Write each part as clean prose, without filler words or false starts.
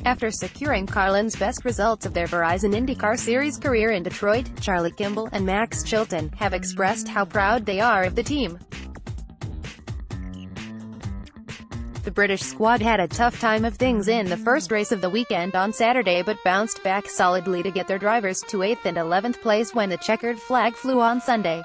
After securing Carlin's best results of their Verizon IndyCar Series career in Detroit, Kimball and Max Chilton have expressed how proud they are of the team. The British squad had a tough time of things in the first race of the weekend on Saturday but bounced back solidly to get their drivers to 8th and 11th place when the checkered flag flew on Sunday.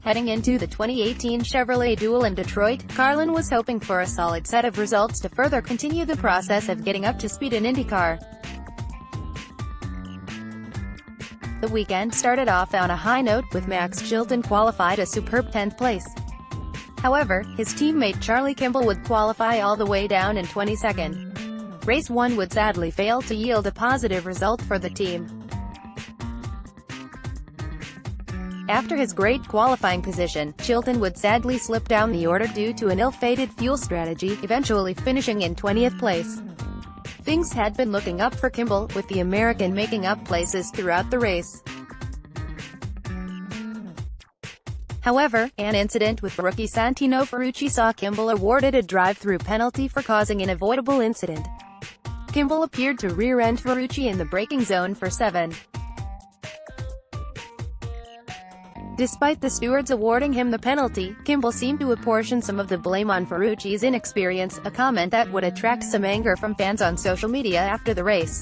Heading into the 2018 Chevrolet Duel in Detroit, Carlin was hoping for a solid set of results to further continue the process of getting up to speed in IndyCar. The weekend started off on a high note, with Max Chilton qualified a superb 10th place. However, his teammate Kimball would qualify all the way down in 22nd. Race 1 would sadly fail to yield a positive result for the team. After his great qualifying position, Chilton would sadly slip down the order due to an ill-fated fuel strategy, eventually finishing in 20th place. Things had been looking up for Kimball, with the American making up places throughout the race. However, an incident with rookie Santino Ferrucci saw Kimball awarded a drive-through penalty for causing an avoidable incident. Kimball appeared to rear-end Ferrucci in the braking zone for 7. Despite the stewards awarding him the penalty, Kimball seemed to apportion some of the blame on Ferrucci's inexperience, a comment that would attract some anger from fans on social media after the race.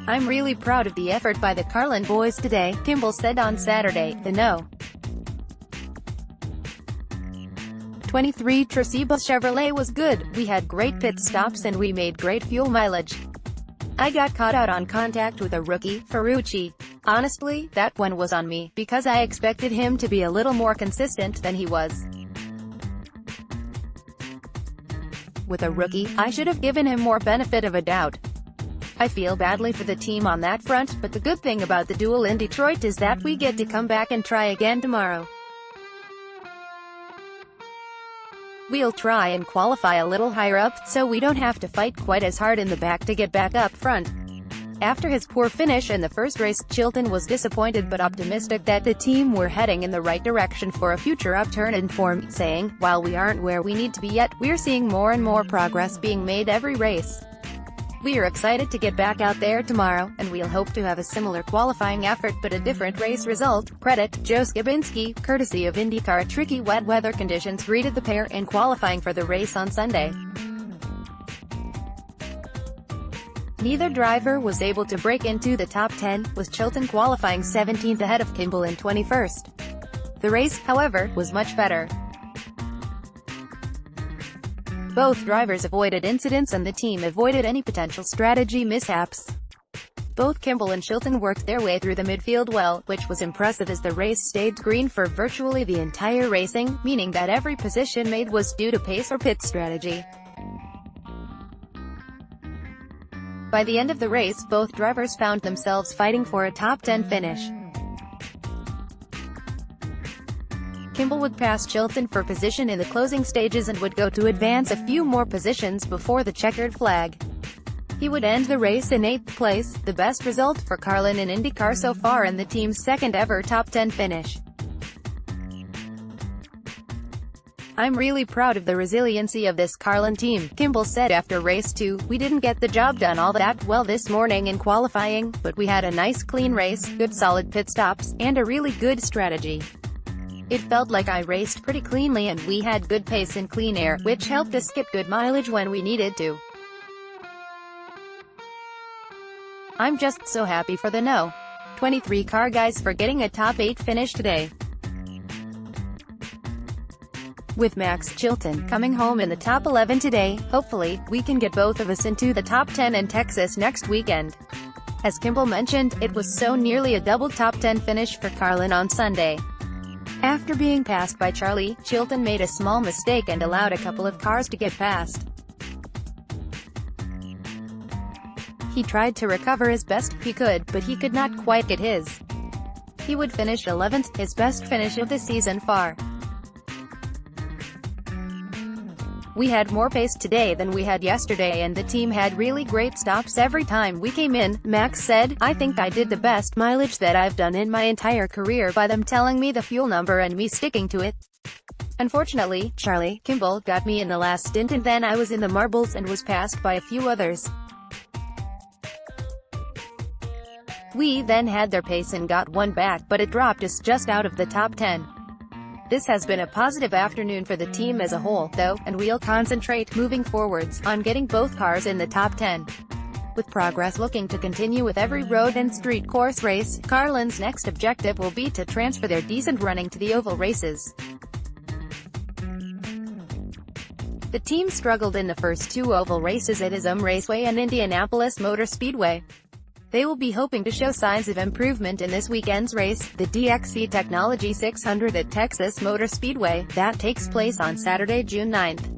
"I'm really proud of the effort by the Carlin boys today," Kimball said on Saturday. The No. 23 Traceba Chevrolet was good. "We had great pit stops and we made great fuel mileage. I got caught out on contact with a rookie, Ferrucci. Honestly, that one was on me, because I expected him to be a little more consistent than he was. With a rookie, I should have given him more benefit of a doubt. I feel badly for the team on that front, but the good thing about the duel in Detroit is that we get to come back and try again tomorrow. We'll try and qualify a little higher up, so we don't have to fight quite as hard in the back to get back up front." After his poor finish in the first race, Chilton was disappointed but optimistic that the team were heading in the right direction for a future upturn in form, saying, "While we aren't where we need to be yet, we're seeing more and more progress being made every race. We are excited to get back out there tomorrow, and we'll hope to have a similar qualifying effort but a different race result." Credit Joe Skibinski, courtesy of IndyCar. Tricky wet weather conditions greeted the pair in qualifying for the race on Sunday. Neither driver was able to break into the top 10, with Chilton qualifying 17th ahead of Kimball in 21st. The race, however, was much better. Both drivers avoided incidents and the team avoided any potential strategy mishaps. Both Kimball and Chilton worked their way through the midfield well, which was impressive as the race stayed green for virtually the entire racing, meaning that every position made was due to pace or pit strategy. By the end of the race, both drivers found themselves fighting for a top 10 finish. Kimball would pass Chilton for position in the closing stages and would go to advance a few more positions before the checkered flag. He would end the race in 8th place, the best result for Carlin in IndyCar so far and the team's second ever top 10 finish. "I'm really proud of the resiliency of this Carlin team," Kimball said after race 2. "We didn't get the job done all that well this morning in qualifying, but we had a nice clean race, good solid pit stops, and a really good strategy. It felt like I raced pretty cleanly and we had good pace and clean air, which helped us get good mileage when we needed to. I'm just so happy for the No. 23 car guys for getting a top 8 finish today. With Max Chilton coming home in the top 11 today, hopefully, we can get both of us into the top 10 in Texas next weekend." As Kimball mentioned, it was so nearly a double top 10 finish for Carlin on Sunday. After being passed by Chilton made a small mistake and allowed a couple of cars to get past. He tried to recover as best he could, but he could not quite get his. He would finish 11th, his best finish of the season far. "We had more pace today than we had yesterday and the team had really great stops every time we came in," Max said. "I think I did the best mileage that I've done in my entire career by them telling me the fuel number and me sticking to it. Unfortunately, Kimball got me in the last stint and then I was in the marbles and was passed by a few others." We then had their pace and got one back, but it dropped us just out of the top 10. This has been a positive afternoon for the team as a whole, though, and we'll concentrate, moving forwards, on getting both cars in the top 10. With progress looking to continue with every road and street course race, Carlin's next objective will be to transfer their decent running to the oval races. The team struggled in the first two oval races at Raceway and Indianapolis Motor Speedway. They will be hoping to show signs of improvement in this weekend's race, the DXC Technology 600 at Texas Motor Speedway, that takes place on Saturday, June 9th.